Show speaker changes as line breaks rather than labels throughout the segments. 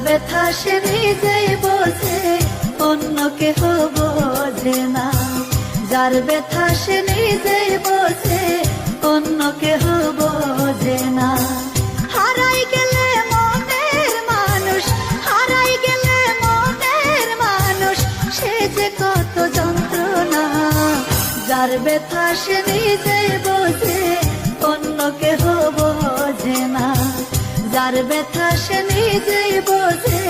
ব্যথা সে নিজেই বোঝে, অন্য কেহ বোঝে না। যার ব্যথা সে নিজেই বোঝে, অন্য কেহ বোঝে না। হারাই গেলে মনের মানুষ, হারাই গেলে মনের মানুষ, সে যে কত যন্ত্রণা। যার ব্যথা সে নিজেই বোঝে, অন্য কেহ বোঝে না। যার ব্যথা সে নিজেই বোঝে,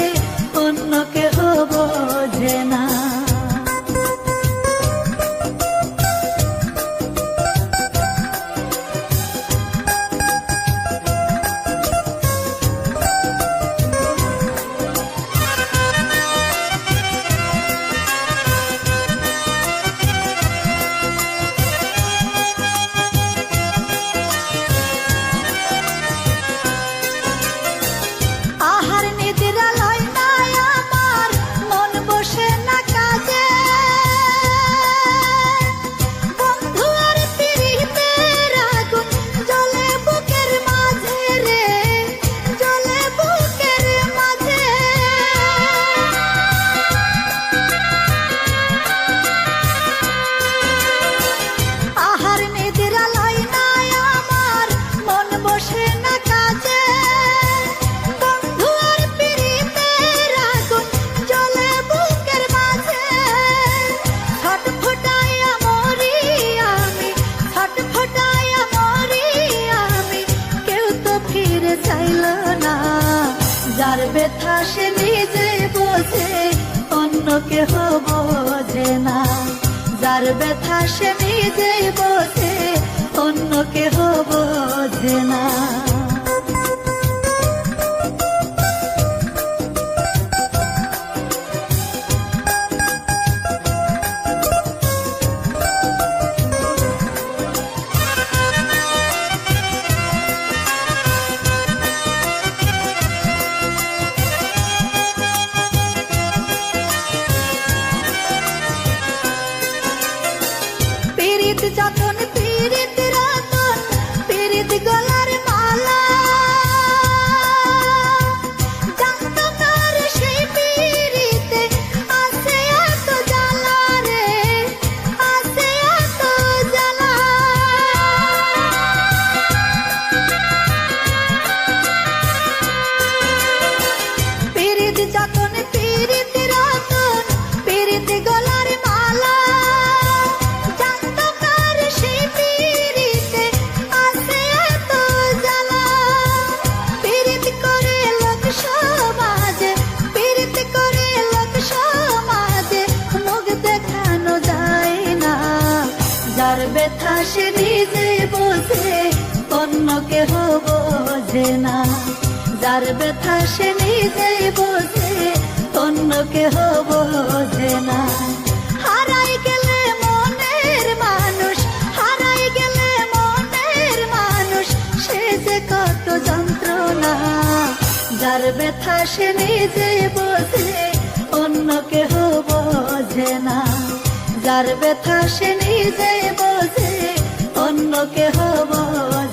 অন্য কেহ বোঝে না। যার ব্যথা সে নিজে বোঝে, অন্য কেহ বোঝে না। যার ব্যথা সে নিজে বোঝে, অন্য কেহ বোঝে না। যতন পীড়িত রতন, পীড়িত গলার মালা, জানতাম না রে সেই পীড়িতে আছে এত জ্বালা রে, আছে এত জ্বালা। পীড়িত যতন পীড়িত রতন, পীড়িত গলার মালা, যার ব্যথা সে নিজে বোঝে, অন্য কেহ বোঝে না। যার ব্যথা সে নিজে বোঝে, অন্য কেহ বোঝে না। হারাই গেলে মনের মানুষ, হারাই গেলে মনের মানুষ, সে যে কত যন্ত্রণা। যার ব্যথা সে নিজে বোঝে, অন্য কেহ বোঝে না। যার ব্যথা সে নিজে বোঝে, অন্য কেহ বোঝে